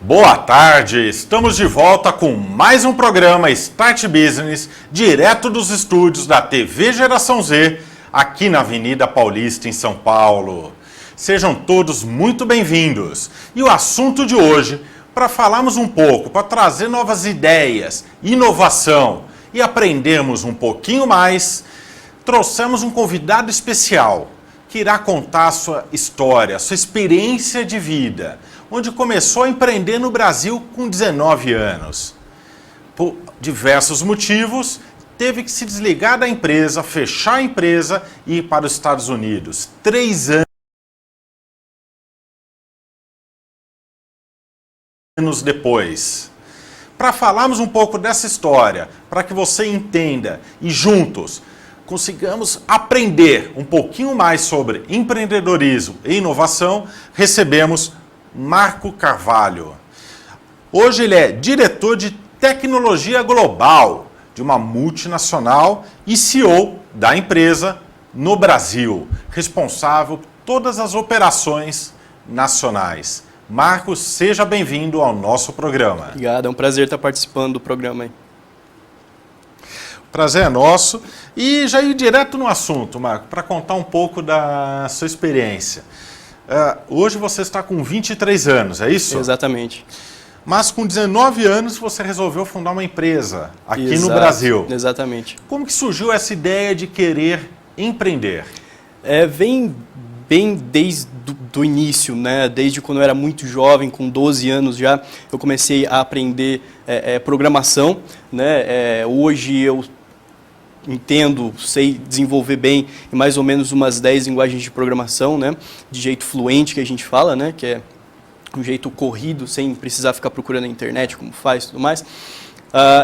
Boa tarde, estamos de volta com mais um programa Start Business, direto dos estúdios da TV Geração Z, aqui na Avenida Paulista, em São Paulo. Sejam todos muito bem-vindos. E o assunto de hoje, para falarmos um pouco, para trazer novas ideias, inovação e aprendermos um pouquinho mais, trouxemos um convidado especial que irá contar a sua história, a sua experiência de vida, onde começou a empreender no Brasil com 19 anos. Por diversos motivos, teve que se desligar da empresa, fechar a empresa e ir para os Estados Unidos. 3 anos depois. Para falarmos um pouco dessa história, para que você entenda e juntos consigamos aprender um pouquinho mais sobre empreendedorismo e inovação, recebemos Marco Carvalho. Hoje ele é diretor de tecnologia global de uma multinacional e CEO da empresa no Brasil, responsável por todas as operações nacionais. Marcos, seja bem-vindo ao nosso programa. Obrigado, é um prazer estar participando do programa aí. Prazer é nosso. E já ir direto no assunto, Marco, para contar um pouco da sua experiência. Hoje você está com 23 anos, é isso? Exatamente. Mas com 19 anos você resolveu fundar uma empresa aqui Exato, no Brasil. Exatamente. Como que surgiu essa ideia de querer empreender? Vem bem desde o início, né? Desde quando eu era muito jovem, com 12 anos já, eu comecei a aprender programação, né? Hoje eu entendo, sei desenvolver bem em mais ou menos umas 10 linguagens de programação, né? De jeito fluente que a gente fala, né? Que é um jeito corrido, sem precisar ficar procurando na internet como faz e tudo mais.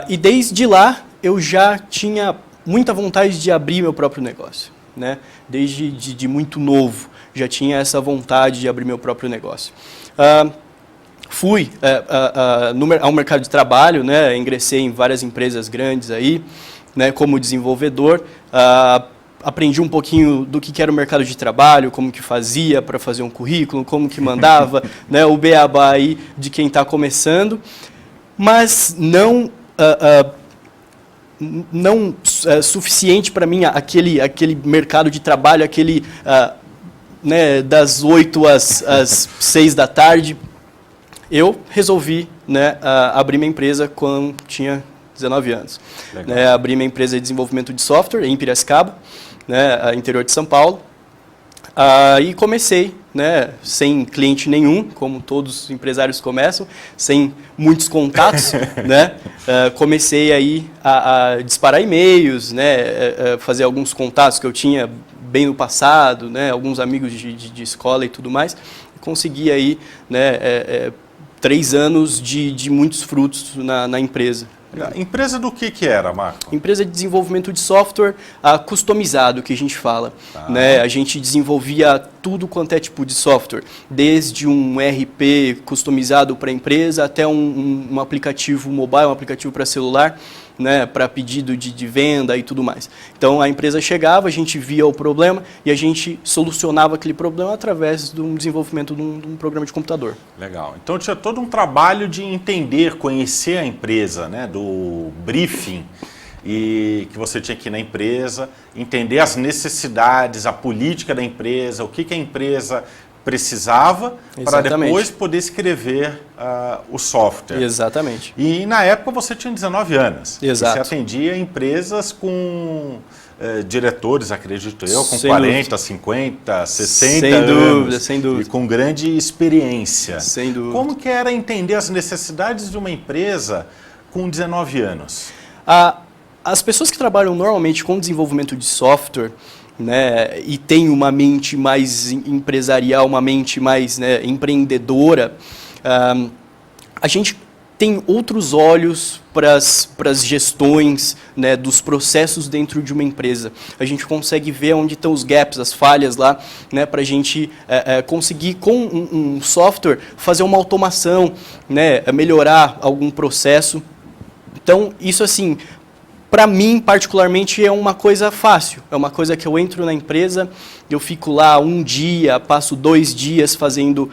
E desde lá eu já tinha muita vontade de abrir meu próprio negócio, né? Desde de muito novo já tinha essa vontade de abrir meu próprio negócio. Fui ao mercado de trabalho, né? Ingressei em várias empresas grandes aí, né, como desenvolvedor, aprendi um pouquinho do que era o mercado de trabalho, como que fazia para fazer um currículo, como que mandava, né, o beabá aí de quem está começando, mas não suficiente para mim aquele mercado de trabalho, né, das 8 às 6 da tarde. Eu resolvi, né, abrir minha empresa quando tinha 19 anos. Abri minha empresa de desenvolvimento de software em Piracicaba, né, interior de São Paulo, e comecei, né, sem cliente nenhum, como todos os empresários começam, sem muitos contatos, né, comecei aí a disparar e-mails, né, fazer alguns contatos que eu tinha bem no passado, né, alguns amigos de escola e tudo mais, e consegui aí, né, 3 anos de muitos frutos na empresa. Empresa do que era, Marco? Empresa de desenvolvimento de software customizado, que a gente fala. Né? A gente desenvolvia tudo quanto é tipo de software, desde um ERP customizado para a empresa até um aplicativo mobile, um aplicativo para celular, né, para pedido de venda e tudo mais. Então a empresa chegava, a gente via o problema e a gente solucionava aquele problema através do desenvolvimento de um programa de computador. Legal. Então tinha todo um trabalho de entender, conhecer a empresa, né, do briefing, e que você tinha que ir na empresa, entender as necessidades, a política da empresa, o que a empresa precisava para depois poder escrever o software. Exatamente. E na época você tinha 19 anos. Exato. E você atendia empresas com diretores, acredito eu, com 40, 50, 60 anos. Sem dúvida. E com grande experiência. Sem dúvida. Como que era entender as necessidades de uma empresa com 19 anos? As pessoas que trabalham normalmente com desenvolvimento de software, né, e tem uma mente mais empresarial, uma mente mais, né, empreendedora, a gente tem outros olhos para as gestões, né, dos processos dentro de uma empresa. A gente consegue ver onde estão os gaps, as falhas lá, né, para a gente conseguir, com um software, fazer uma automação, né, melhorar algum processo. Então, isso assim, para mim, particularmente, é uma coisa fácil. É uma coisa que eu entro na empresa, eu fico lá um dia, passo 2 dias fazendo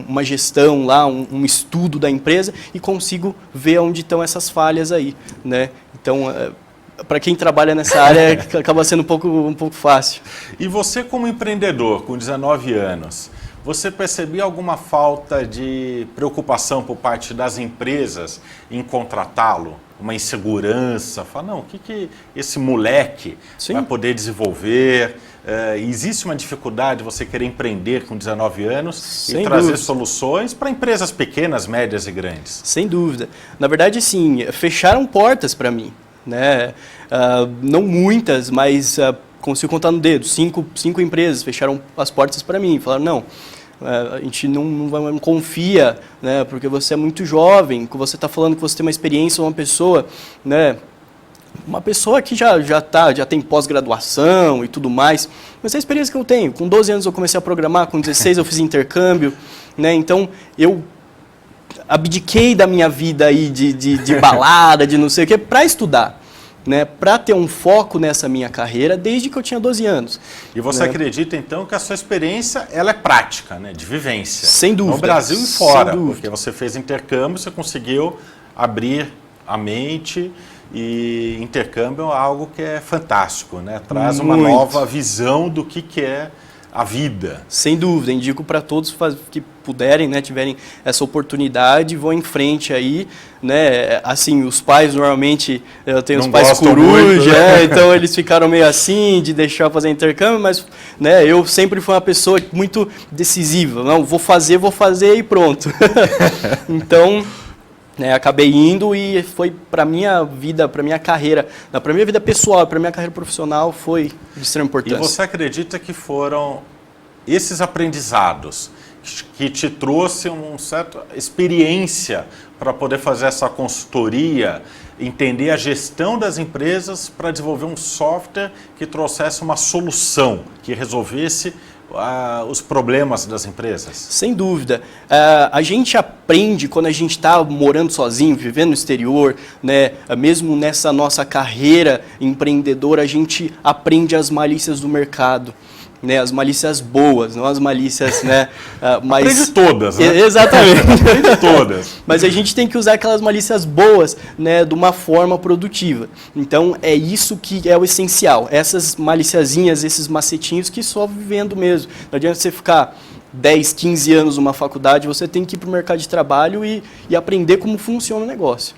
uma gestão lá, um estudo da empresa e consigo ver onde estão essas falhas aí, né? Então, para quem trabalha nessa área, acaba sendo um pouco fácil. E você, como empreendedor, com 19 anos, você percebia alguma falta de preocupação por parte das empresas em contratá-lo? Uma insegurança? Fala, não, o que esse moleque vai poder desenvolver? Existe uma dificuldade de você querer empreender com 19 anos Sem e trazer dúvida. Soluções para empresas pequenas, médias e grandes? Sem dúvida. Na verdade, sim, fecharam portas para mim, né? Não muitas, mas consigo contar no dedo. 5 empresas fecharam as portas para mim. Falaram, não, a gente não confia, né? Porque você é muito jovem, que você está falando que você tem uma experiência, uma pessoa, né? Uma pessoa que já tem pós-graduação e tudo mais, mas é a experiência que eu tenho. Com 12 anos eu comecei a programar, com 16 eu fiz intercâmbio, né? Então eu abdiquei da minha vida aí de balada, de não sei o quê, para estudar, né? Para ter um foco nessa minha carreira desde que eu tinha 12 anos. E você acredita, então, que a sua experiência ela é prática, né? De vivência? Sem dúvida. No Brasil e fora, Sem dúvida. porque você fez intercâmbio, você conseguiu abrir a mente. E intercâmbio é algo que é fantástico, né? Traz uma nova visão do que é a vida. Sem dúvida, indico para todos que puderem, né, tiverem essa oportunidade, vão em frente aí, né? Assim, os pais normalmente, eu tenho os pais coruja, né? Então eles ficaram meio assim de deixar eu fazer intercâmbio, mas, né, eu sempre fui uma pessoa muito decisiva, não, vou fazer e pronto. Então, né, acabei indo e foi para minha vida, para minha carreira, para minha vida pessoal, para minha carreira profissional, foi de extrema importância. E você acredita que foram esses aprendizados que te trouxe uma certa experiência para poder fazer essa consultoria, entender a gestão das empresas para desenvolver um software que trouxesse uma solução, que resolvesse os problemas das empresas? Sem dúvida. A gente aprende quando a gente está morando sozinho, vivendo no exterior, né? Mesmo nessa nossa carreira empreendedora, a gente aprende as malícias do mercado. Né, as malícias boas, não as malícias, né, mas... Aprende todas, né? Exatamente. Aprende todas. Mas a gente tem que usar aquelas malícias boas, né, de uma forma produtiva. Então, é isso que é o essencial. Essas maliciazinhas, esses macetinhos que só vivendo mesmo. Não adianta você ficar 10, 15 anos numa faculdade, você tem que ir para o mercado de trabalho e aprender como funciona o negócio.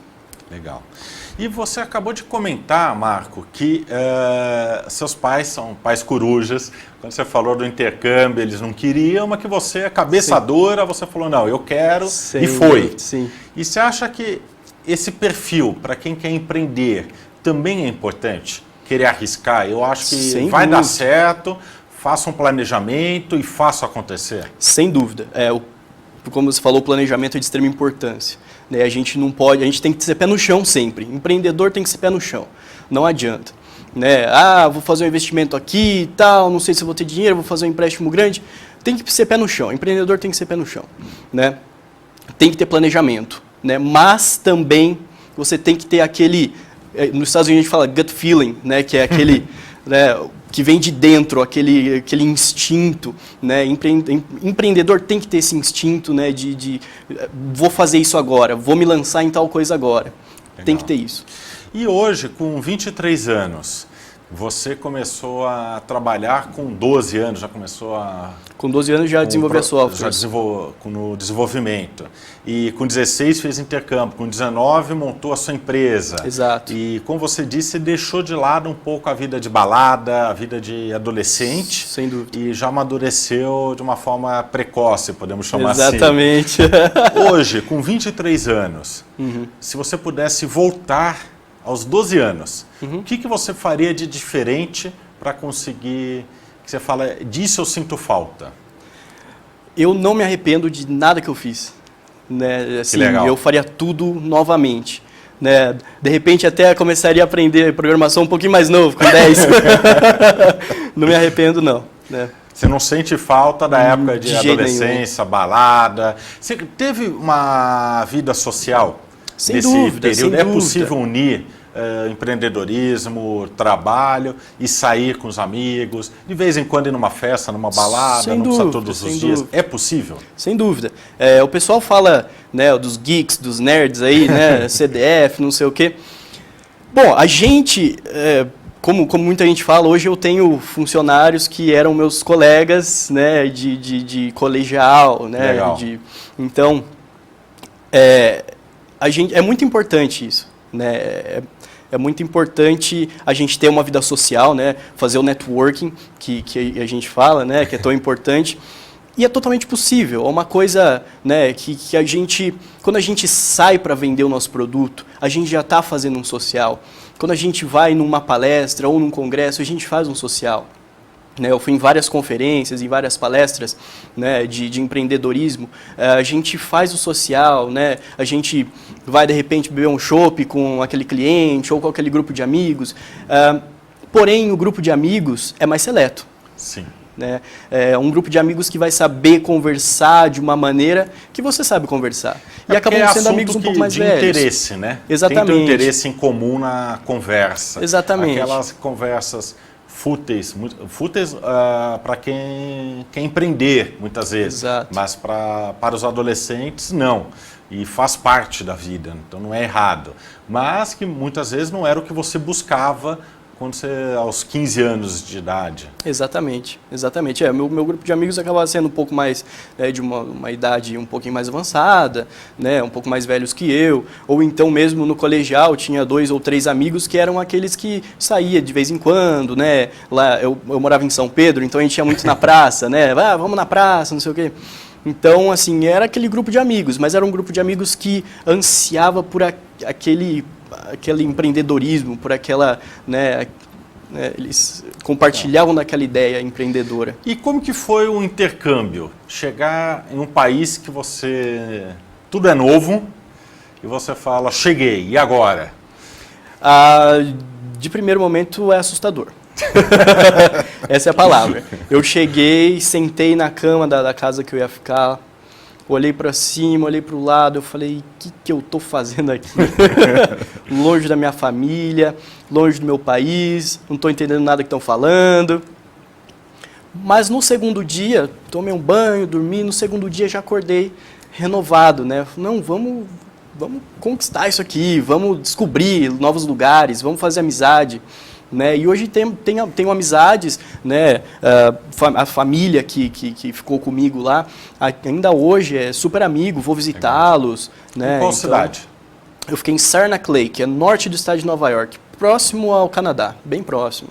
Legal. E você acabou de comentar, Marco, que seus pais são pais corujas. Quando você falou do intercâmbio, eles não queriam, mas que você é cabeça dura, você falou, não, eu quero, e foi. Sim. E você acha que esse perfil, para quem quer empreender, também é importante? Querer arriscar? Eu acho que vai dar certo, faça um planejamento e faça acontecer. Sem dúvida. Como você falou, o planejamento é de extrema importância. A gente não pode, a gente tem que ser pé no chão sempre. Empreendedor tem que ser pé no chão, não adianta. Né? Vou fazer um investimento aqui e tal, não sei se vou ter dinheiro, vou fazer um empréstimo grande. Tem que ser pé no chão, empreendedor tem que ser pé no chão. Né? Tem que ter planejamento, né? Mas também você tem que ter aquele, nos Estados Unidos a gente fala gut feeling, né? Que é aquele... né, que vem de dentro, aquele instinto, né? Empreendedor tem que ter esse instinto, né? De vou fazer isso agora, vou me lançar em tal coisa agora. Legal. Tem que ter isso. E hoje, com 23 anos, você começou a trabalhar com 12 anos, já começou a... Com 12 anos já desenvolvi a software. Já no desenvolvimento. E com 16 fez intercâmbio, com 19 montou a sua empresa. Exato. E como você disse, deixou de lado um pouco a vida de balada, a vida de adolescente. Sem dúvida. E já amadureceu de uma forma precoce, podemos chamar Exatamente. assim. Hoje, com 23 anos, se você pudesse voltar aos 12 anos, o que você faria de diferente para conseguir, que você fala, disso eu sinto falta? Eu não me arrependo de nada que eu fiz. Né? Assim, que legal. Eu faria tudo novamente. Né? De repente até começaria a aprender programação um pouquinho mais novo, com 10. Não me arrependo, não. Né? Você não sente falta da época de adolescência, balada? Você teve uma vida social? Sem nesse dúvida, período? sem É dúvida. possível unir empreendedorismo, trabalho e sair com os amigos, de vez em quando ir numa festa, numa balada, Sem não dúvida, precisa todos os sem dias. dúvida. É possível? Sem dúvida. O pessoal fala, né, dos geeks, dos nerds aí, né, CDF, não sei o quê. Bom, a gente, como muita gente fala, hoje eu tenho funcionários que eram meus colegas, né, de colegial, né, Legal. Então, a gente, é muito importante isso, né, é muito importante a gente ter uma vida social, né, fazer o networking, que a gente fala, né, que é tão importante. E é totalmente possível, é uma coisa, né, que a gente, quando a gente sai para vender o nosso produto, a gente já está fazendo um social. Quando a gente vai numa palestra ou num congresso, a gente faz um social. Né, eu fui em várias conferências, em várias palestras, né, de empreendedorismo, a gente faz o social, né, a gente vai de repente beber um chopp com aquele cliente ou com aquele grupo de amigos, porém o grupo de amigos é mais seleto. Sim. Né? É um grupo de amigos que vai saber conversar de uma maneira que você sabe conversar. E acabam sendo amigos um pouco mais velhos. De interesse, né? Exatamente. Tem um interesse em comum na conversa. Exatamente. Aquelas conversas fúteis para quem quer empreender, muitas vezes. Exato. Mas para os adolescentes, não. E faz parte da vida, então não é errado. Mas que muitas vezes não era o que você buscava quando você, aos 15 anos de idade. Exatamente, exatamente. Meu grupo de amigos acaba sendo um pouco mais, de uma idade um pouquinho mais avançada, né, um pouco mais velhos que eu, ou então mesmo no colegial tinha 2 ou 3 amigos que eram aqueles que saía de vez em quando, né, lá eu morava em São Pedro, então a gente ia muito na praça, né, vamos na praça, não sei o quê. Então, assim, era aquele grupo de amigos, mas era um grupo de amigos que ansiava por aquele empreendedorismo, por aquela, né, eles compartilhavam daquela ideia empreendedora. E como que foi o intercâmbio? Chegar em um país que tudo é novo e você fala, cheguei, e agora? De primeiro momento é assustador. Essa é a palavra. Eu cheguei, sentei na cama da casa que eu ia ficar, olhei para cima, olhei para o lado, eu falei, o que eu estou fazendo aqui? Longe da minha família, longe do meu país, não estou entendendo nada que estão falando. Mas no segundo dia, tomei um banho, dormi, no segundo dia já acordei renovado, né? Não, vamos conquistar isso aqui, vamos descobrir novos lugares, vamos fazer amizade. Né? E hoje tenho amizades, né? A família que ficou comigo lá, ainda hoje é super amigo, vou visitá-los. Né? Em qual cidade? Eu fiquei em Sarnaclay, que é norte do estado de Nova York, próximo ao Canadá, bem próximo,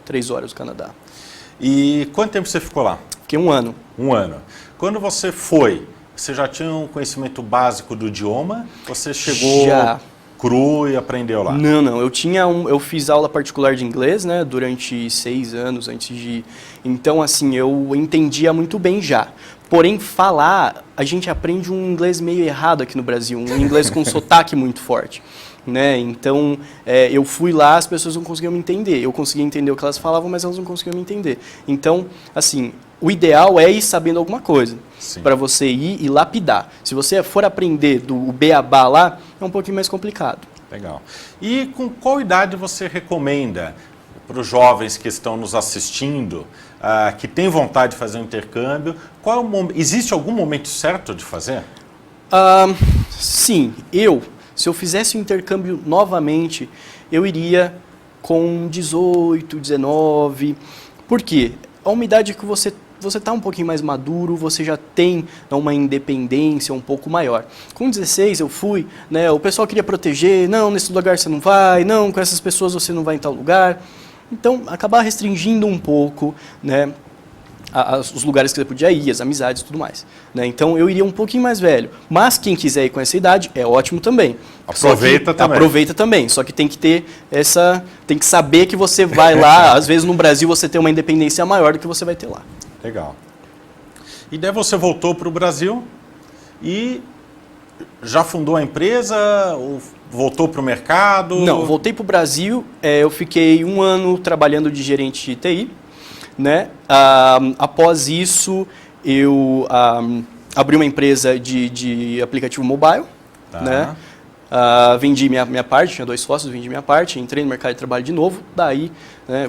3 horas do Canadá. E quanto tempo você ficou lá? Fiquei 1 ano. 1 ano. Quando você foi, você já tinha um conhecimento básico do idioma? Você chegou... Já. Cru e aprendeu lá? Não. Eu fiz aula particular de inglês, né, durante 6 anos antes de... Então, assim, eu entendia muito bem já. Porém, falar, a gente aprende um inglês meio errado aqui no Brasil, um inglês com sotaque muito forte. Né? Então, eu fui lá, as pessoas não conseguiam me entender. Eu conseguia entender o que elas falavam, mas elas não conseguiam me entender. Então, assim, o ideal é ir sabendo alguma coisa, para você ir e lapidar. Se você for aprender do beabá lá, é um pouquinho mais complicado. Legal. E com qual idade você recomenda para os jovens que estão nos assistindo, que têm vontade de fazer um intercâmbio, existe algum momento certo de fazer? Sim, se eu fizesse o intercâmbio novamente, eu iria com 18, 19. Por quê? É uma idade que você está um pouquinho mais maduro, você já tem uma independência um pouco maior. Com 16 eu fui, né, o pessoal queria proteger, não, nesse lugar você não vai, não, com essas pessoas você não vai em tal lugar. Então, acabar restringindo um pouco, né, os lugares que você podia ir, as amizades e tudo mais. Né? Então, eu iria um pouquinho mais velho. Mas quem quiser ir com essa idade, é ótimo também. Aproveita também. Só que tem que ter tem que saber que você vai lá, às vezes no Brasil você tem uma independência maior do que você vai ter lá. Legal. E daí você voltou para o Brasil e já fundou a empresa ou voltou para o mercado? Não, voltei para o Brasil, eu fiquei 1 ano trabalhando de gerente de TI. Né? Após isso, eu abri uma empresa de aplicativo mobile. Tá. Né? Vendi minha parte, tinha 2 sócios, vendi minha parte, entrei no mercado de trabalho de novo, daí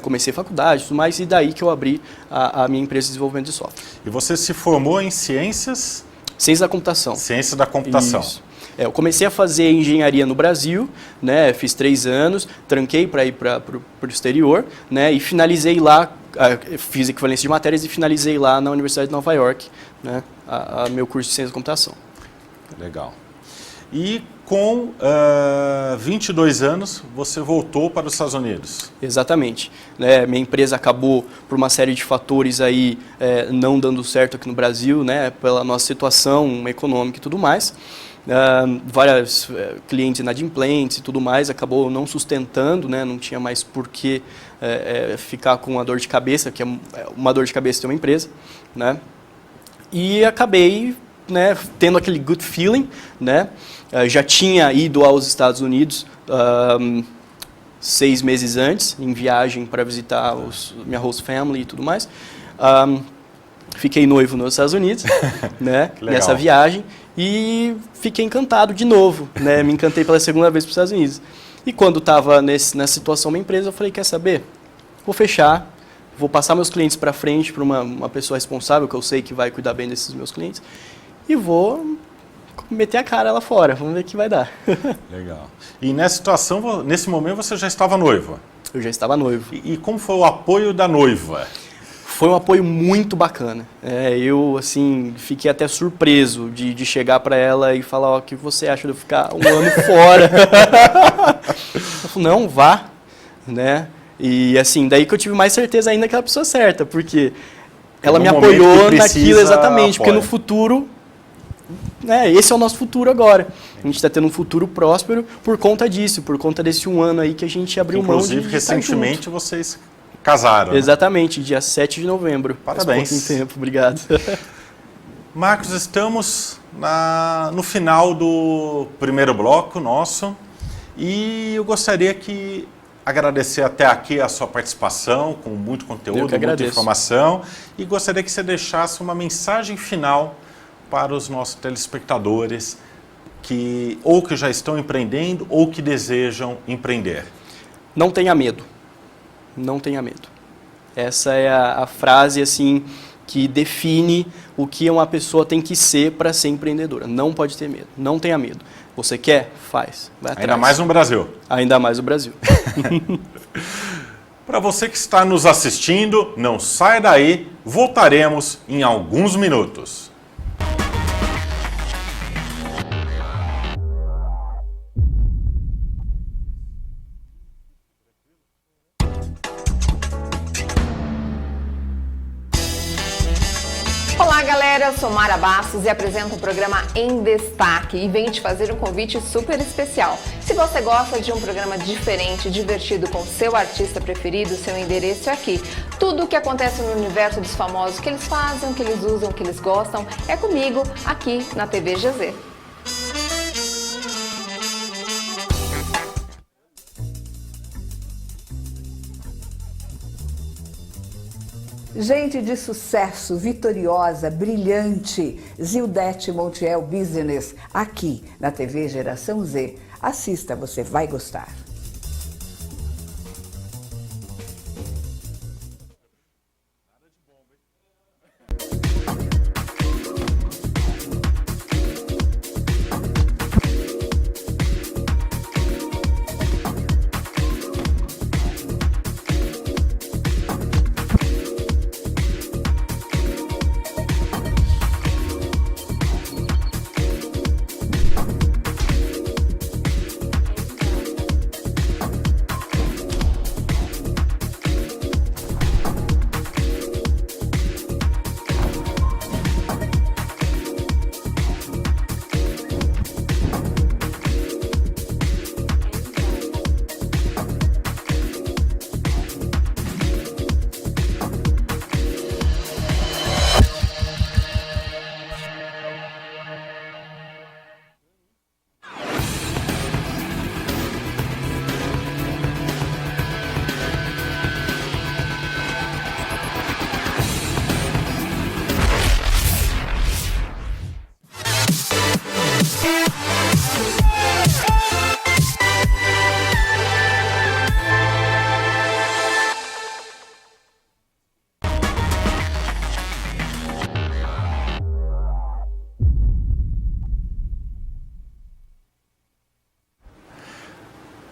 comecei faculdade e tudo mais, e daí que eu abri a minha empresa de desenvolvimento de software. E você se formou em ciências? Ciência da computação. Ciência da computação. Isso. Eu comecei a fazer engenharia no Brasil, né, fiz 3 anos, tranquei para ir para o exterior, né, e finalizei lá, fiz equivalência de matérias e finalizei lá na Universidade de Nova York, né, meu curso de ciência da computação. Legal. E com 22 anos, você voltou para os Estados Unidos. Exatamente. Minha empresa acabou, por uma série de fatores aí, não dando certo aqui no Brasil, né, pela nossa situação econômica e tudo mais. Vários clientes inadimplentes e tudo mais, acabou não sustentando, né, não tinha mais por que ficar com a dor de cabeça, que é uma dor de cabeça ter uma empresa, né, e acabei, né, tendo aquele good feeling, né, já tinha ido aos Estados Unidos 6 meses antes, em viagem para visitar minha host family e tudo mais. Fiquei noivo nos Estados Unidos, né, nessa viagem, e fiquei encantado de novo, né, me encantei pela segunda vez para os Estados Unidos. E quando estava nessa situação na empresa, eu falei, quer saber? Vou fechar, vou passar meus clientes para frente para uma pessoa responsável, que eu sei que vai cuidar bem desses meus clientes, e vou meter a cara lá fora, vamos ver o que vai dar. Legal. E nessa situação, nesse momento, você já estava noiva? Eu já estava noivo. E como foi o apoio da noiva? Foi um apoio muito bacana. Eu, assim, fiquei até surpreso de chegar para ela e falar, o que você acha de eu ficar 1 ano fora? Ela falou, não, vá, né? E, assim, daí que eu tive mais certeza ainda que era a pessoa certa, porque ela me apoiou naquilo exatamente, porque no futuro, esse é o nosso futuro agora. A gente está tendo um futuro próspero por conta disso, por conta desse 1 ano aí que a gente abriu mão de Inclusive, recentemente vocês casaram. Exatamente, dia 7 de novembro. Parabéns. Faz pouquinho tempo, obrigado. Marcos, estamos no final do primeiro bloco nosso e eu gostaria que agradecer até aqui a sua participação, com muito conteúdo, muita informação, e gostaria que você deixasse uma mensagem final para os nossos telespectadores que já estão empreendendo ou que desejam empreender. Não tenha medo. Não tenha medo. Essa é a frase assim que define o que uma pessoa tem que ser para ser empreendedora. Não pode ter medo. Não tenha medo. Você quer? Faz. Vai atrás. Ainda mais no Brasil. Ainda mais no Brasil. Para você que está nos assistindo, não saia daí. Voltaremos em alguns minutos. Olá galera, eu sou Mara Bastos e apresento o programa Em Destaque e venho te fazer um convite super especial. Se você gosta de um programa diferente, divertido com seu artista preferido, seu endereço é aqui. Tudo o que acontece no universo dos famosos, o que eles fazem, o que eles usam, o que eles gostam, é comigo aqui na TV GZ. Gente de sucesso, vitoriosa, brilhante, Zildete Montiel Business, aqui na TV Geração Z. Assista, você vai gostar.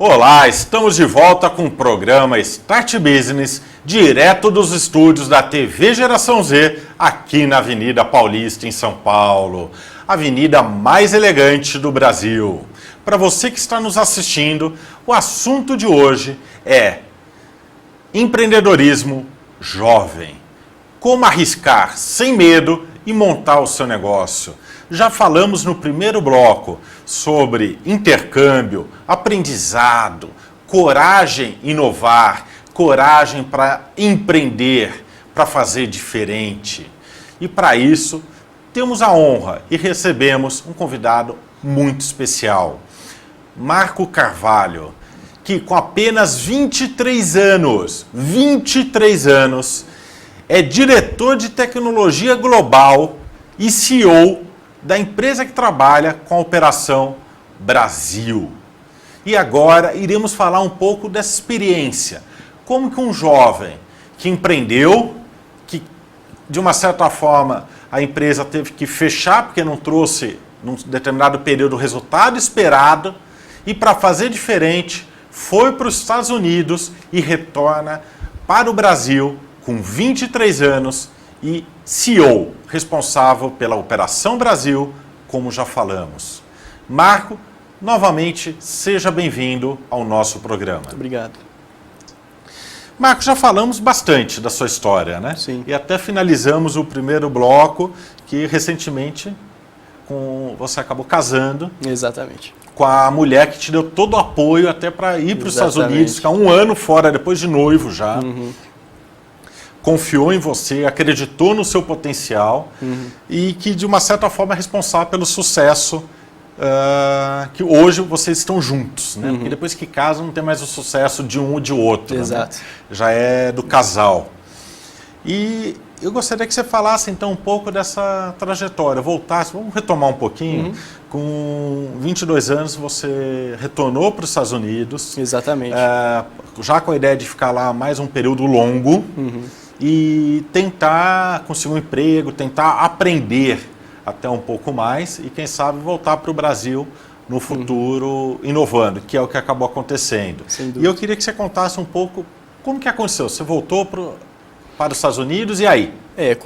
Olá, estamos de volta com o programa Start Business, direto dos estúdios da TV Geração Z, aqui na Avenida Paulista, em São Paulo. A avenida mais elegante do Brasil. Para você que está nos assistindo, o assunto de hoje é empreendedorismo jovem. Como arriscar sem medo e montar o seu negócio. Já falamos no primeiro bloco sobre intercâmbio, aprendizado, coragem em inovar, coragem para empreender, para fazer diferente. E para isso, temos a honra e recebemos um convidado muito especial, Marco Carvalho, que com apenas 23 anos, é diretor de tecnologia global e CEO da empresa que trabalha com a Operação Brasil. E agora iremos falar um pouco dessa experiência. Como que um jovem que empreendeu, que de uma certa forma a empresa teve que fechar porque não trouxe num determinado período o resultado esperado, e para fazer diferente foi para os Estados Unidos e retorna para o Brasil com 23 anos e CEO, responsável pela Operação Brasil, como já falamos. Marco, novamente, seja bem-vindo ao nosso programa. Muito obrigado. Marco, já falamos bastante da sua história, né? Sim. E até finalizamos o primeiro bloco, que recentemente você acabou casando. Exatamente. Com a mulher que te deu todo o apoio até para ir para os Estados Unidos, ficar um ano fora, depois de noivo já. Uhum. Confiou em você, acreditou no seu potencial e que, de uma certa forma, é responsável pelo sucesso que hoje vocês estão juntos, né? Porque depois que casam não tem mais o sucesso de um ou de outro. Exato. Né? Já é do casal. E eu gostaria que você falasse, então, um pouco dessa trajetória, voltasse, vamos retomar um pouquinho. Com 22 anos você retornou para os Estados Unidos. Exatamente. Já com a ideia de ficar lá mais um período longo. E tentar conseguir um emprego, tentar aprender até um pouco mais e, quem sabe, voltar para o Brasil no futuro inovando, que é o que acabou acontecendo. E eu queria que você contasse um pouco como que aconteceu. Você voltou para os Estados Unidos e aí?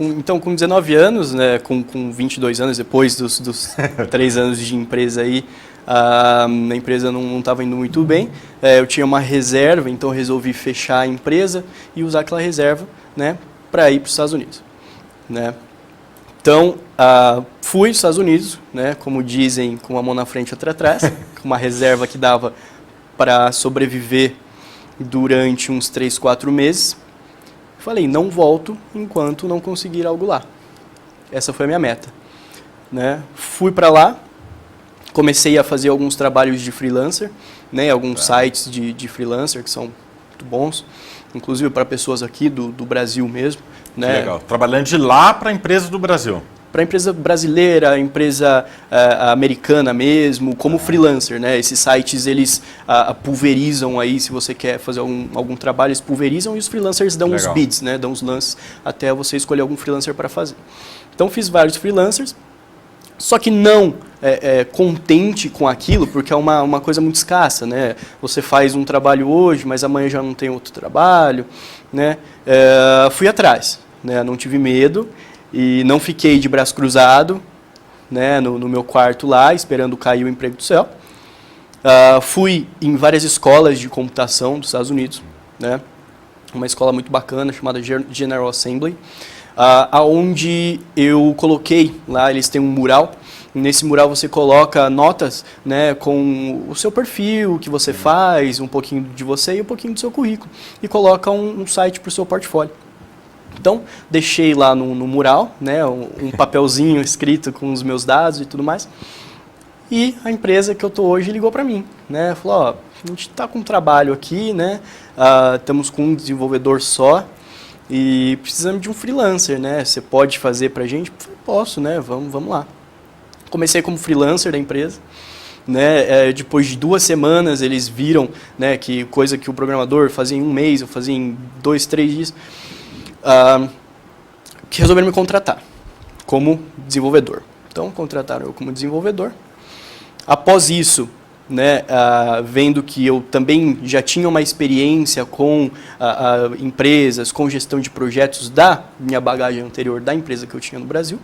Então, com 19 anos, né, com 22 anos, depois dos 3 anos de empresa aí, a empresa não estava indo muito bem. Eu tinha uma reserva, então resolvi fechar a empresa e usar aquela reserva, né, para ir para os Estados Unidos, né? Então, fui aos Estados Unidos, né, como dizem, com uma mão na frente e outra atrás, com uma reserva que dava para sobreviver durante uns 3, 4 meses. Falei, não volto enquanto não conseguir algo lá. Essa foi a minha meta, né? Fui para lá, comecei a fazer alguns trabalhos de freelancer, né, alguns sites de freelancer que são muito bons, inclusive para pessoas aqui do Brasil mesmo. Né? Que legal. Trabalhando de lá para a empresa do Brasil. Para a empresa brasileira, empresa americana mesmo, como freelancer, né? Esses sites, eles pulverizam aí, se você quer fazer algum trabalho, eles pulverizam e os freelancers dão uns bids, né? Dão uns lances até você escolher algum freelancer para fazer. Então, fiz vários freelancers, só que não contente com aquilo, porque é uma coisa muito escassa, né? Você faz um trabalho hoje, mas amanhã já não tem outro trabalho, né? Fui atrás, né? Não tive medo e não fiquei de braço cruzado, né? No meu quarto lá, esperando cair o emprego do céu. Fui em várias escolas de computação dos Estados Unidos, né? Uma escola muito bacana chamada General Assembly, onde eu coloquei lá, eles têm um mural. Nesse mural você coloca notas, né, com o seu perfil, o que você faz, um pouquinho de você e um pouquinho do seu currículo. E coloca um site para o seu portfólio. Então, deixei lá no mural, né, um papelzinho escrito com os meus dados e tudo mais. E a empresa que eu estou hoje ligou para mim, né, falou, ó, a gente está com um trabalho aqui, né, estamos com um desenvolvedor só e precisamos de um freelancer, né, você pode fazer para a gente? Posso, né, vamos lá. Comecei como freelancer da empresa, né? Depois de 2 semanas eles viram, né, que coisa que o programador fazia em 1 mês, eu fazia em 2, 3 dias, que resolveram me contratar como desenvolvedor. Então contrataram eu como desenvolvedor. Após isso, né, vendo que eu também já tinha uma experiência com empresas, com gestão de projetos da minha bagagem anterior da empresa que eu tinha no Brasil,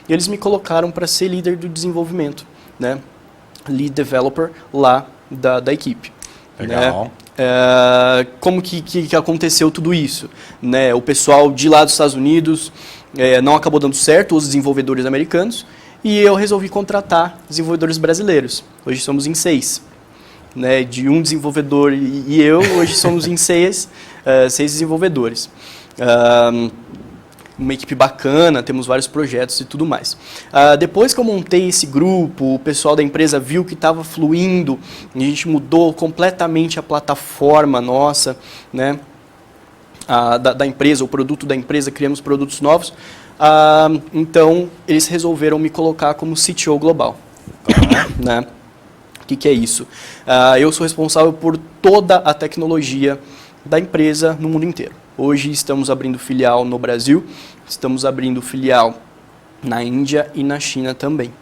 e eles me colocaram para ser líder do desenvolvimento, né, lead developer lá da equipe. Legal. Né? Como que aconteceu tudo isso? Né? O pessoal de lá dos Estados Unidos não acabou dando certo, os desenvolvedores americanos, e eu resolvi contratar desenvolvedores brasileiros. Hoje somos em 6. Né? De um desenvolvedor e eu, hoje somos em 6 desenvolvedores. Uma equipe bacana, temos vários projetos e tudo mais. Depois que eu montei esse grupo, o pessoal da empresa viu que estava fluindo, a gente mudou completamente a plataforma nossa, né, da empresa, o produto da empresa, criamos produtos novos. Então, eles resolveram me colocar como CTO global. Né? O que é isso? Eu sou responsável por toda a tecnologia da empresa no mundo inteiro. Hoje estamos abrindo filial no Brasil, estamos abrindo filial na Índia e na China também.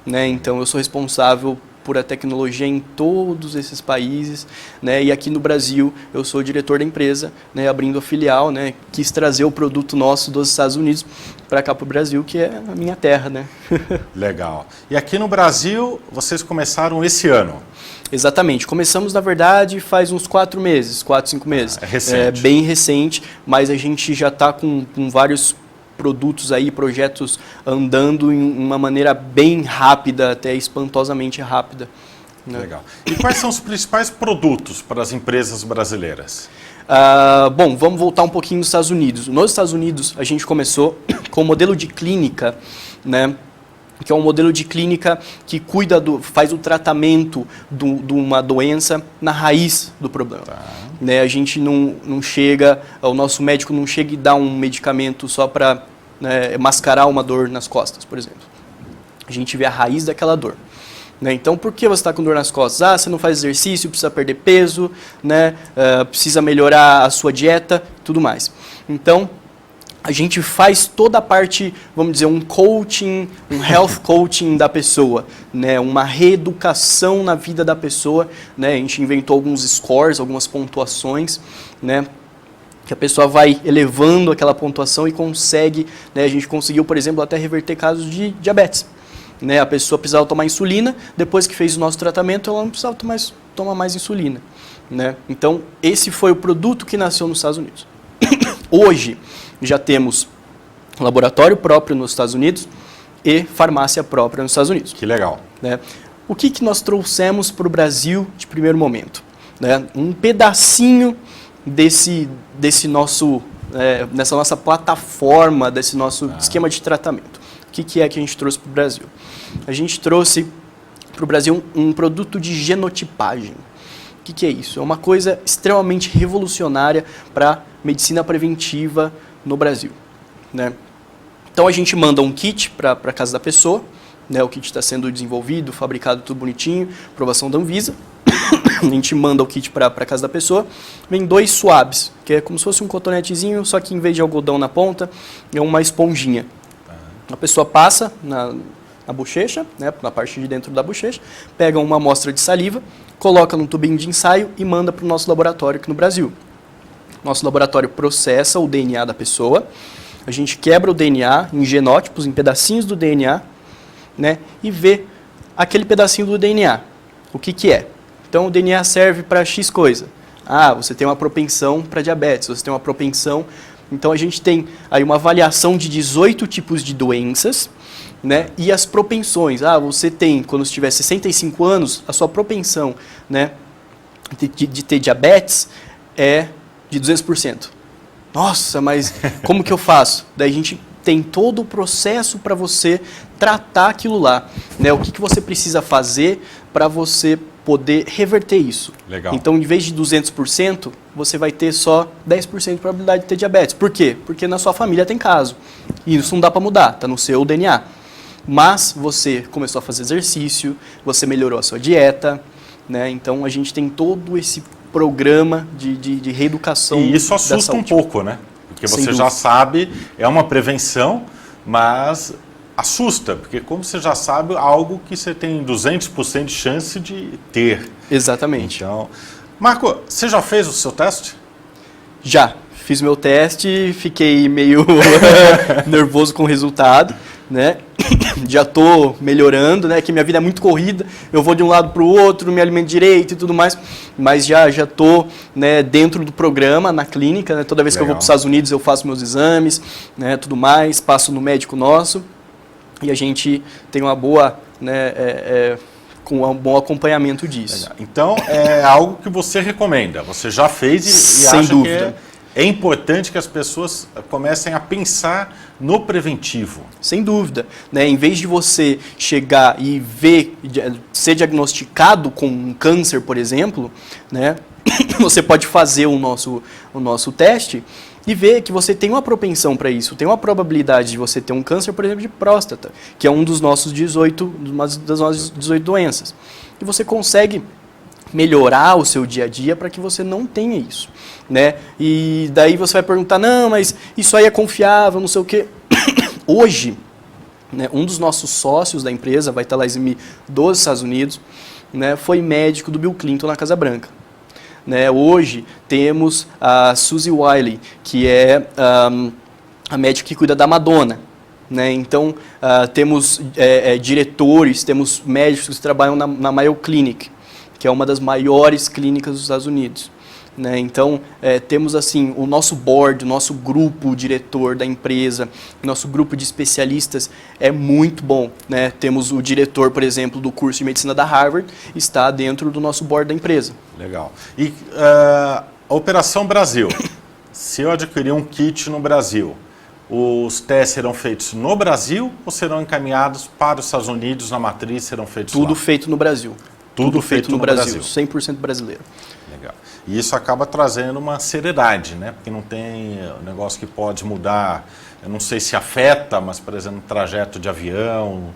Né? Então, eu sou responsável por a tecnologia em todos esses países, né? E aqui no Brasil eu sou o diretor da empresa, né? Abrindo a filial, né? Quis trazer o produto nosso dos Estados Unidos para cá para o Brasil, que é a minha terra, né? Legal. E aqui no Brasil vocês começaram esse ano? Exatamente. Começamos, na verdade, faz uns 4 meses, 4, 5 meses. É recente. É bem recente, mas a gente já está com vários produtos aí, projetos andando em uma maneira bem rápida, até espantosamente rápida. Né? Legal. E quais são os principais produtos para as empresas brasileiras? Bom, vamos voltar um pouquinho nos Estados Unidos. Nos Estados Unidos, a gente começou com o modelo de clínica, né? Que é um modelo de clínica que faz o tratamento de uma doença na raiz do problema. Tá. Né, a gente não chega, o nosso médico não chega e dá um medicamento só para, né, mascarar uma dor nas costas, por exemplo. A gente vê a raiz daquela dor. Né, então, por que você está com dor nas costas? Você não faz exercício, precisa perder peso, né, precisa melhorar a sua dieta, tudo mais. Então, a gente faz toda a parte, vamos dizer, um coaching, um health coaching da pessoa, né? Uma reeducação na vida da pessoa, né? A gente inventou alguns scores, algumas pontuações, né? Que a pessoa vai elevando aquela pontuação e consegue, né? A gente conseguiu, por exemplo, até reverter casos de diabetes. Né? A pessoa precisava tomar insulina, depois que fez o nosso tratamento, ela não precisava tomar mais insulina. Né? Então, esse foi o produto que nasceu nos Estados Unidos. Hoje, já temos laboratório próprio nos Estados Unidos e farmácia própria nos Estados Unidos. Que legal. Né? O que nós trouxemos para o Brasil de primeiro momento? Né? Um pedacinho desse nosso, nessa nossa plataforma, desse nosso esquema de tratamento. O que é que a gente trouxe para o Brasil? A gente trouxe para o Brasil um produto de genotipagem. O que é isso? É uma coisa extremamente revolucionária para medicina preventiva no Brasil. Né? Então a gente manda um kit para a casa da pessoa, né? O kit está sendo desenvolvido, fabricado, tudo bonitinho, aprovação da Anvisa. A gente manda o kit para a casa da pessoa, vem 2 swabs, que é como se fosse um cotonetezinho, só que em vez de algodão na ponta, é uma esponjinha. A pessoa passa na bochecha, né? Na parte de dentro da bochecha, pega uma amostra de saliva, coloca num tubinho de ensaio e manda para o nosso laboratório aqui no Brasil. Nosso laboratório processa o DNA da pessoa, a gente quebra o DNA em genótipos, em pedacinhos do DNA, né, e vê aquele pedacinho do DNA. O que é? Então, o DNA serve para X coisa. Você tem uma propensão para diabetes, você tem uma propensão... Então, a gente tem aí uma avaliação de 18 tipos de doenças, né, e as propensões. Você tem, quando você tiver 65 anos, a sua propensão, né, de ter diabetes é de 200%. Nossa, mas como que eu faço? Daí a gente tem todo o processo para você tratar aquilo lá. Né? O que você precisa fazer para você poder reverter isso. Legal. Então, em vez de 200%, você vai ter só 10% de probabilidade de ter diabetes. Por quê? Porque na sua família tem caso. E isso não dá para mudar, está no seu DNA. Mas você começou a fazer exercício, você melhorou a sua dieta, né? Então a gente tem todo esse programa de reeducação. E isso assusta um pouco, né? Porque você já sabe, é uma prevenção, mas assusta, porque como você já sabe, algo que você tem 200% de chance de ter. Exatamente. Então, Marco, você já fez o seu teste? Já. Fiz meu teste, fiquei meio nervoso com o resultado, né? Já estou melhorando, né? Que minha vida é muito corrida, eu vou de um lado para o outro, me alimento direito e tudo mais, mas já estou, né, dentro do programa, na clínica, né? Toda vez que eu vou para os Estados Unidos eu faço meus exames, né, tudo mais, passo no médico nosso e a gente tem uma boa, né, com um bom acompanhamento disso. Legal. Então, é algo que você recomenda, você já fez e Sem acha dúvida. que é importante que as pessoas comecem a pensar no preventivo. Sem dúvida, né? Em vez de você chegar e ver, ser diagnosticado com um câncer, por exemplo, né? Você pode fazer o nosso teste e ver que você tem uma propensão para isso, tem uma probabilidade de você ter um câncer, por exemplo, de próstata, que é uma das nossas 18 doenças. E você consegue melhorar o seu dia a dia para que você não tenha isso, né? E daí você vai perguntar, não, mas isso aí é confiável, não sei o quê. Hoje, né, um dos nossos sócios da empresa, vai estar lá dos Estados Unidos, né, foi médico do Bill Clinton na Casa Branca. Né? Hoje temos a Suzy Wiley, que é a médica que cuida da Madonna. Né? Então, temos diretores, temos médicos que trabalham na Mayo Clinic, que é uma das maiores clínicas dos Estados Unidos. Né? Então, temos assim o nosso board, o nosso grupo diretor da empresa, o nosso grupo de especialistas é muito bom. Né? Temos o diretor, por exemplo, do curso de medicina da Harvard, está dentro do nosso board da empresa. Legal. E a Operação Brasil, se eu adquirir um kit no Brasil, os testes serão feitos no Brasil ou serão encaminhados para os Estados Unidos, na matriz, serão feitos Tudo lá? feito no Brasil. Tudo feito no Brasil. 100% brasileiro. Legal. E isso acaba trazendo uma seriedade, né? Porque não tem um negócio que pode mudar, eu não sei se afeta, mas, por exemplo, trajeto de avião,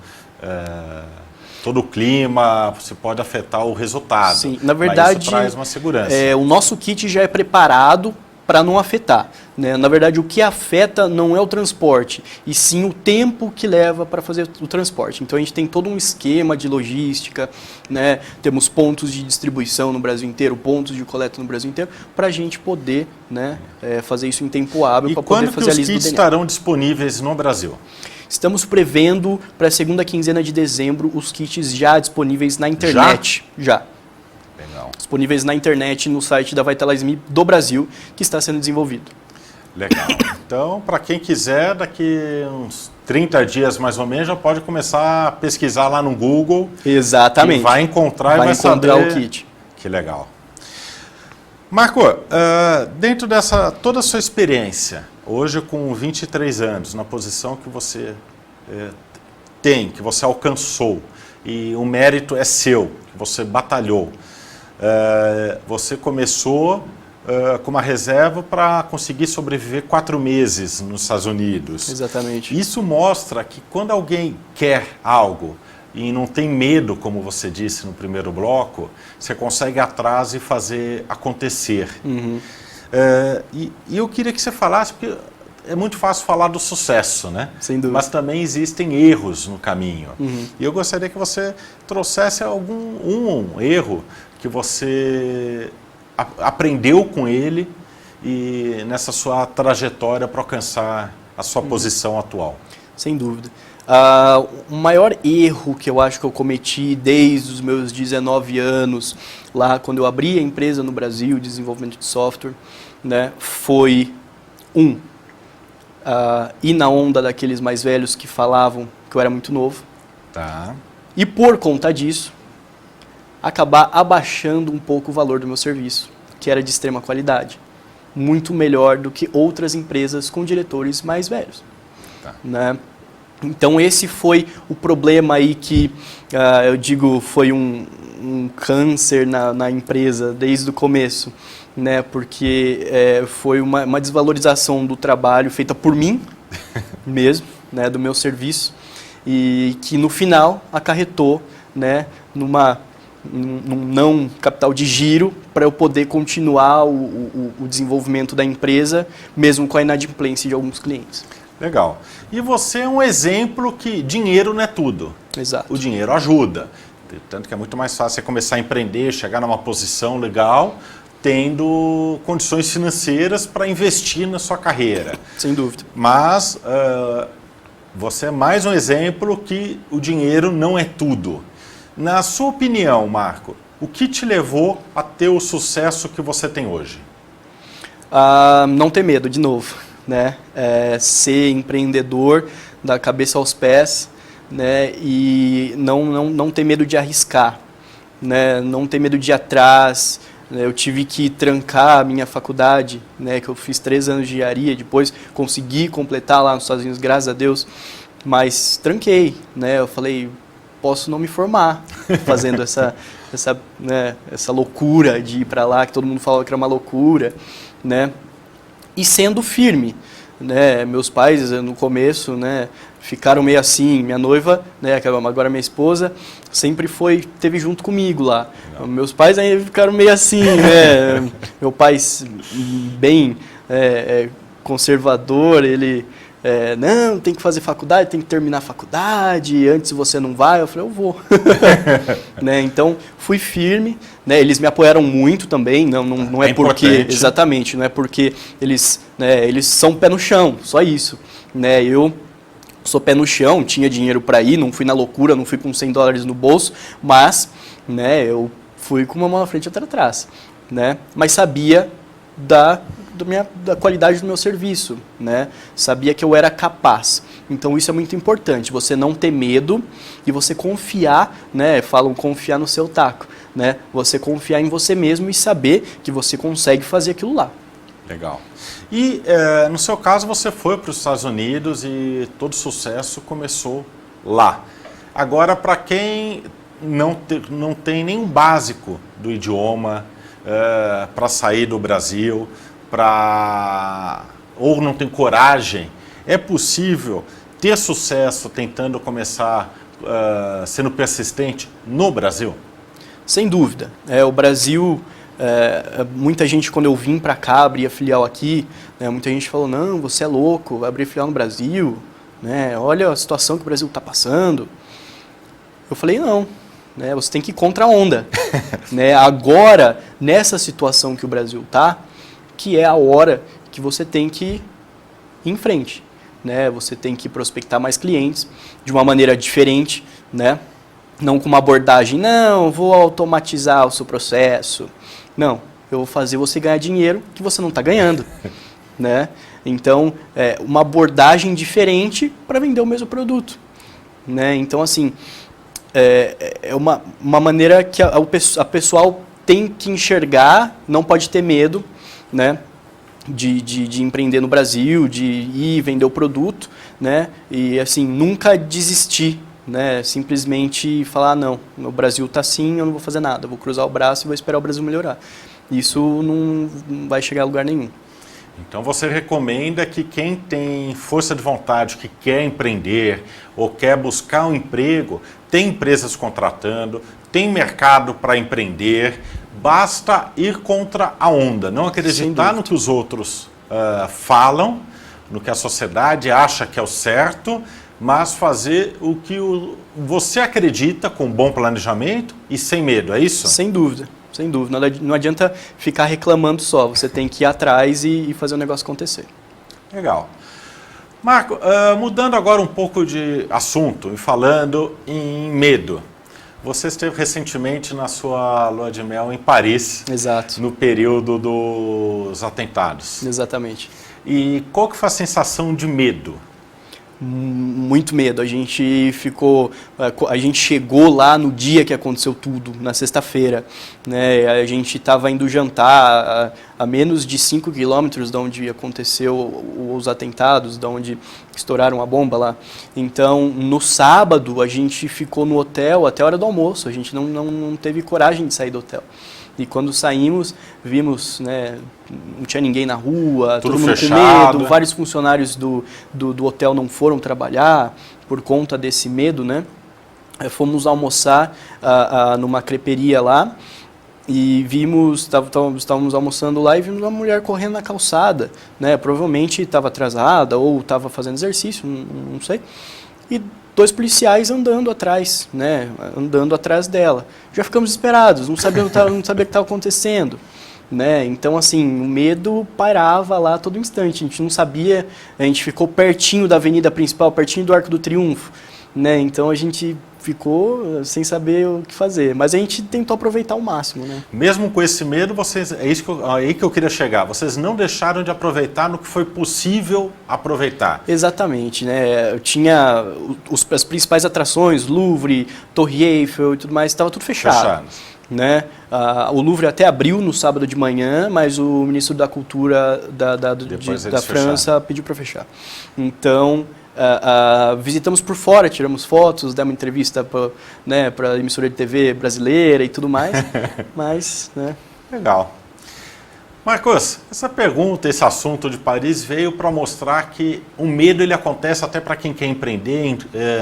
todo o clima, você pode afetar o resultado. Sim, na verdade, mas isso traz uma segurança. O nosso kit já é preparado para não afetar. Né? Na verdade, o que afeta não é o transporte, e sim o tempo que leva para fazer o transporte. Então, a gente tem todo um esquema de logística, né? Temos pontos de distribuição no Brasil inteiro, pontos de coleta no Brasil inteiro, para a gente poder, né, fazer isso em tempo hábil, para poder fazer a lista do DNA. E quando que os kits estarão disponíveis no Brasil? Estamos prevendo para a segunda quinzena de dezembro os kits já disponíveis na internet. Já. Legal. Disponíveis na internet, no site da Vitalize do Brasil, que está sendo desenvolvido. Legal. Então, para quem quiser, daqui uns 30 dias mais ou menos, já pode começar a pesquisar lá no Google. Exatamente. Vai encontrar e vai encontrar saber. O kit. Que legal. Marco, dentro dessa toda a sua experiência, hoje com 23 anos, na posição que você tem, que você alcançou, e o mérito é seu, que você batalhou, você começou com uma reserva para conseguir sobreviver 4 meses nos Estados Unidos. Exatamente. Isso mostra que quando alguém quer algo e não tem medo, como você disse no primeiro bloco, você consegue ir atrás e fazer acontecer. Uhum. E eu queria que você falasse, porque é muito fácil falar do sucesso, né? Sem dúvida. Mas também existem erros no caminho. Uhum. E eu gostaria que você trouxesse um erro que você aprendeu com ele e nessa sua trajetória para alcançar a sua posição atual. Sem dúvida. O maior erro que eu acho que eu cometi desde os meus 19 anos, lá quando eu abri a empresa no Brasil, desenvolvimento de software, né, foi ir na onda daqueles mais velhos que falavam que eu era muito novo. Tá. E por conta disso, acabar abaixando um pouco o valor do meu serviço, que era de extrema qualidade. Muito melhor do que outras empresas com diretores mais velhos. Tá. Né? Então esse foi o problema aí que, eu digo, foi um câncer na empresa desde o começo. Né? Porque foi uma desvalorização do trabalho feita por mim mesmo, né? Do meu serviço, e que no final acarretou, né, num não capital de giro para eu poder continuar o desenvolvimento da empresa, mesmo com a inadimplência de alguns clientes. Legal. E você é um exemplo que dinheiro não é tudo. Exato. O dinheiro ajuda. Tanto que é muito mais fácil você começar a empreender, chegar numa posição legal, tendo condições financeiras para investir na sua carreira. Sem dúvida. Mas você é mais um exemplo que o dinheiro não é tudo. Na sua opinião, Marco, o que te levou a ter o sucesso que você tem hoje? Não ter medo, de novo, né? Ser empreendedor da cabeça aos pés, né? E não ter medo de arriscar, né? Não ter medo de ir atrás. Eu tive que trancar a minha faculdade, né? Que eu fiz 3 anos de engenharia, depois consegui completar lá nos Estados Unidos, graças a Deus, mas tranquei, né? Eu falei, posso não me formar fazendo essa loucura de ir para lá, que todo mundo falava que era uma loucura, né? E sendo firme, né? Meus pais, no começo, né, ficaram meio assim. Minha noiva, né, agora minha esposa, sempre esteve junto comigo lá. Legal. Meus pais aí ficaram meio assim, né? Meu pai, bem conservador, ele... não, tem que fazer faculdade, tem que terminar a faculdade, antes você não vai. Eu falei, eu vou. Né? Então, fui firme, né? Eles me apoiaram muito também, não é porque... Exatamente, não é porque eles são pé no chão, só isso. Né? Eu sou pé no chão, tinha dinheiro para ir, não fui na loucura, não fui com $100 no bolso, mas, né, eu fui com uma mão na frente e outra atrás. Né? Mas sabia da qualidade do meu serviço, né? Sabia que eu era capaz. Então isso é muito importante, você não ter medo e você confiar, né? Falam confiar no seu taco, né? Você confiar em você mesmo e saber que você consegue fazer aquilo lá. Legal. E no seu caso você foi para os Estados Unidos e todo sucesso começou lá. Agora, para quem não tem nenhum básico do idioma, para sair do Brasil, ou não tem coragem, é possível ter sucesso tentando começar sendo persistente no Brasil? Sem dúvida. O Brasil, muita gente, quando eu vim para cá, abrir a filial aqui, né, muita gente falou, não, você é louco, vai abrir filial no Brasil, né, olha a situação que o Brasil está passando. Eu falei, não. Né, você tem que ir contra a onda. Né? Agora, nessa situação que o Brasil está, que é a hora que você tem que ir em frente. Né? Você tem que prospectar mais clientes de uma maneira diferente, né? Não com uma abordagem, não, vou automatizar o seu processo. Não, eu vou fazer você ganhar dinheiro que você não está ganhando. Né? Então, uma abordagem diferente para vender o mesmo produto. Né? Então, assim... É uma maneira que a pessoal tem que enxergar, não pode ter medo, né, de empreender no Brasil, de ir vender o produto, né, e assim, nunca desistir, né, simplesmente falar, não, o Brasil está assim, eu não vou fazer nada, eu vou cruzar o braço e vou esperar o Brasil melhorar. Isso não vai chegar a lugar nenhum. Então você recomenda que quem tem força de vontade, que quer empreender ou quer buscar um emprego, tem empresas contratando, tem mercado para empreender, basta ir contra a onda, não acreditar no que os outros falam, no que a sociedade acha que é o certo, mas fazer o que você acredita com bom planejamento e sem medo, é isso? Sem dúvida. Sem dúvida, não adianta ficar reclamando só, você tem que ir atrás e fazer o negócio acontecer. Legal. Marco, mudando agora um pouco de assunto e falando em medo. Você esteve recentemente na sua lua de mel em Paris. Exato. No período dos atentados. Exatamente. E qual que foi a sensação de medo? Muito medo. A gente chegou lá no dia que aconteceu tudo, na sexta-feira, né? A gente estava indo jantar a menos de 5 quilômetros de onde aconteceu os atentados, de onde estouraram a bomba lá. Então, no sábado, a gente ficou no hotel até a hora do almoço. A gente não teve coragem de sair do hotel. E quando saímos, vimos, né, não tinha ninguém na rua, todo mundo com medo, vários funcionários do hotel não foram trabalhar por conta desse medo, né? Fomos almoçar numa creperia lá E vimos, estávamos almoçando lá e vimos uma mulher correndo na calçada, né? Provavelmente estava atrasada ou estava fazendo exercício, não sei. E 2 policiais andando atrás, né? Andando atrás dela. Já ficamos desesperados, não sabia o que estava acontecendo, né? Então, assim, o medo pairava lá a todo instante. A gente não sabia, a gente ficou pertinho da avenida principal, pertinho do Arco do Triunfo, né? Então a gente ficou sem saber o que fazer, mas a gente tentou aproveitar ao máximo, né? Mesmo com esse medo, vocês, aí que eu queria chegar, vocês não deixaram de aproveitar no que foi possível aproveitar. Exatamente, né? Tinha as principais atrações, Louvre, Torre Eiffel e tudo mais, estava tudo fechado. Né? O Louvre até abriu no sábado de manhã, mas o ministro da Cultura da França pediu para fechar. Então, visitamos por fora, tiramos fotos, demos entrevista para a emissora de TV brasileira e tudo mais, mas, né? Legal. Marcos, essa pergunta, esse assunto de Paris veio para mostrar que o medo ele acontece até para quem quer empreender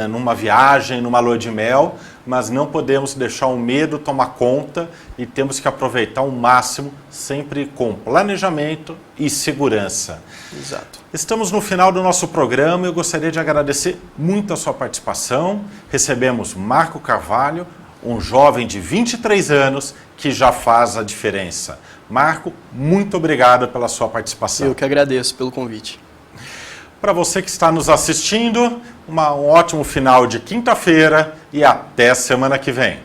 numa viagem, numa lua de mel, mas não podemos deixar o medo tomar conta e temos que aproveitar ao máximo, sempre com planejamento e segurança. Exato. Estamos no final do nosso programa e eu gostaria de agradecer muito a sua participação. Recebemos Marco Carvalho, um jovem de 23 anos que já faz a diferença. Marco, muito obrigado pela sua participação. Eu que agradeço pelo convite. Para você que está nos assistindo, um ótimo final de quinta-feira e até semana que vem.